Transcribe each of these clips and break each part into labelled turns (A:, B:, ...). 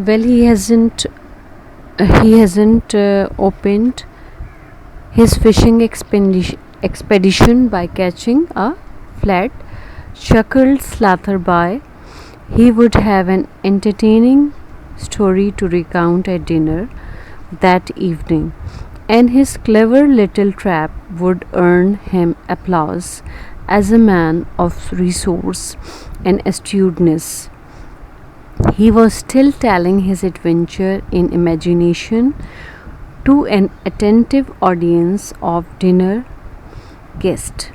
A: Well, he hasn't opened his fishing expedition by catching a flat, chuckled Slatherby. He would have an entertaining story to recount at dinner that evening, and his clever little trap would earn him applause as a man of resource and astuteness. He was still telling his adventure in imagination to an attentive audience of dinner guests.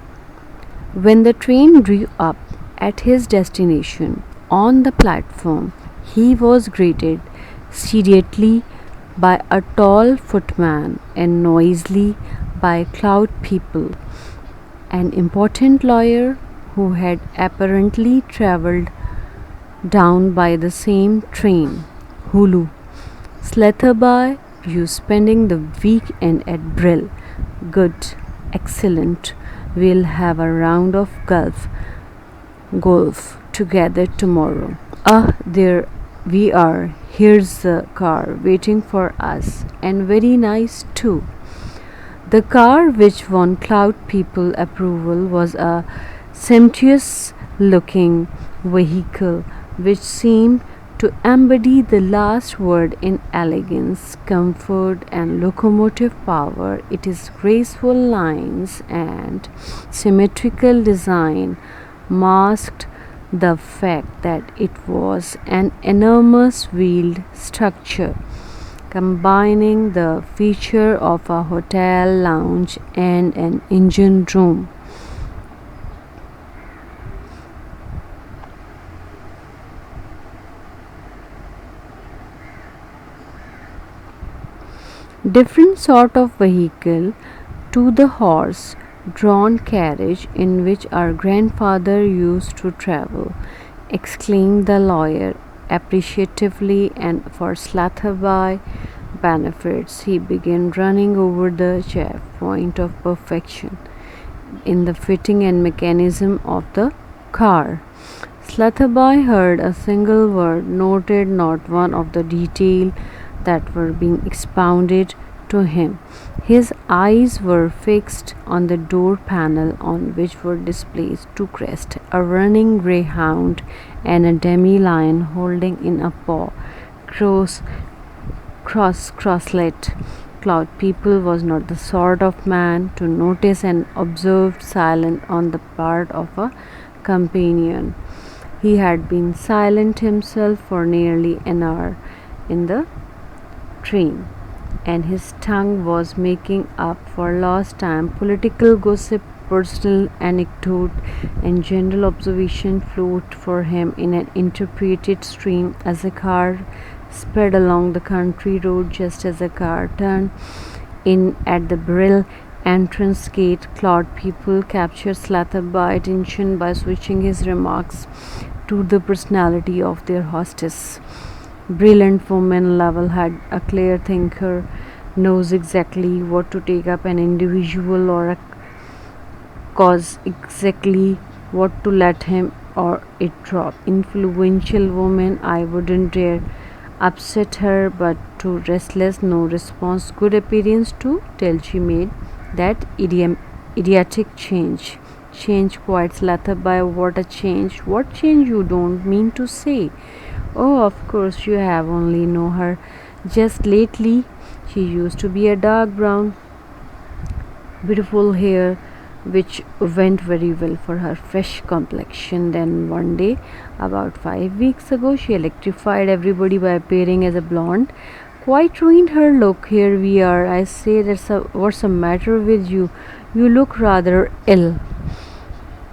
A: When the train drew up at his destination on the platform, he was greeted seriously by a tall footman and noisily by cloud people, an important lawyer who had apparently travelled down by the same train. Hulu. Slatherby, you spending the weekend at Brill. Good. Excellent. We'll have a round of golf together tomorrow. Ah, there we are. Here's the car waiting for us, and very nice too. The car, which won Cloud People approval, was a sumptuous looking vehicle which seemed to embody the last word in elegance, comfort, and locomotive power. Its graceful lines and symmetrical design masked the fact that it was an enormous wheeled structure combining the feature of a hotel lounge and an engine room. Different sort of vehicle to the horse drawn carriage in which our grandfather used to travel, exclaimed the lawyer appreciatively, and for Slatherby benefits he began running over the chief point of perfection in the fitting and mechanism of the car. Slatherby heard a single word, noted not one of the details that were being expounded to him. His eyes were fixed on the door panel on which were displayed two crests, a running greyhound and a demi-lion holding in a paw crosslet. Cloud People was not the sort of man to notice an observed silence on the part of a companion. He had been silent himself for nearly an hour in the train, and his tongue was making up for lost time. Political gossip, personal anecdote, and general observation flowed for him in an interpreted stream as the car sped along the country road. Just as the car turned in at the Brill entrance gate, Cloud People captured Slatherby's attention by switching his remarks to the personality of their hostess. Brilliant woman, level-headed, a clear thinker, knows exactly what to take up an individual or a cause, exactly what to let him or it drop. Influential woman, I wouldn't dare upset her, but too restless, no response, good appearance too, till she made that idiotic change. Change quite Slatherby. What a change! What change you don't mean to say? Oh, of course, you have only known her just lately. She used to be a dark brown, beautiful hair, which went very well for her fresh complexion. Then one day, about 5 weeks ago, she electrified everybody by appearing as a blonde. Quite ruined her look. Here we are. I say, what's the matter with you? You look rather ill.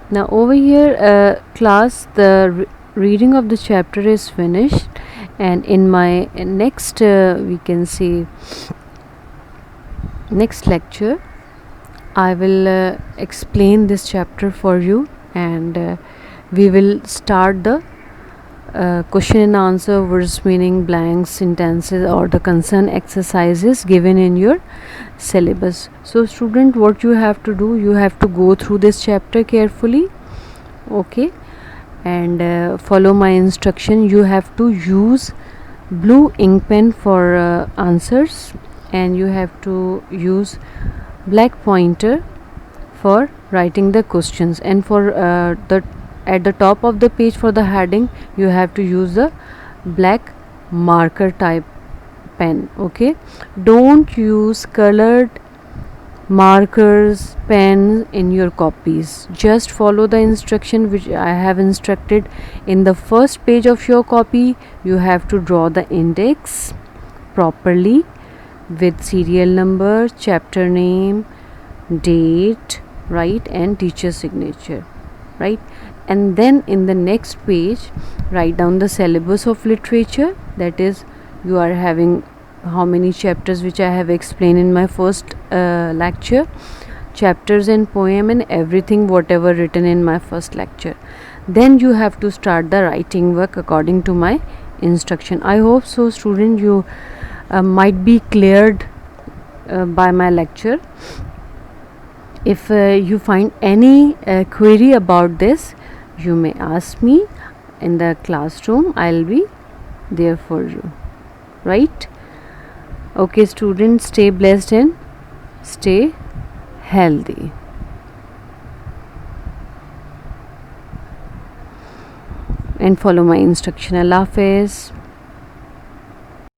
A: Now over here, class, the reading of the chapter is finished, and in my next we can say next lecture I will explain this chapter for you, and we will start the question and answer, words meaning, blanks, sentences, or the concern exercises given in your syllabus. So student, what you have to do, you have to go through this chapter carefully, okay, and follow my instruction. You have to use blue ink pen for answers, and you have to use black pointer for writing the questions, and for the at the top of the page for the heading you have to use the black marker type pen. Okay, don't use colored markers pen in your copies. Just follow the instruction which I have instructed. In the first page of your copy you have to draw the index properly with serial number, chapter name, date, right, and teacher signature, right. And then in the next page write down the syllabus of literature, that is you are having how many chapters which I have explained in my first lecture, chapters and poem and everything whatever written in my first lecture. Then you have to start the writing work according to my instruction. I hope so student you might be cleared by my lecture. If you find any query about this, you may ask me in the classroom. I'll be there for you, right? Okay students, stay blessed and stay healthy. And follow my instruction. Allah Hafiz.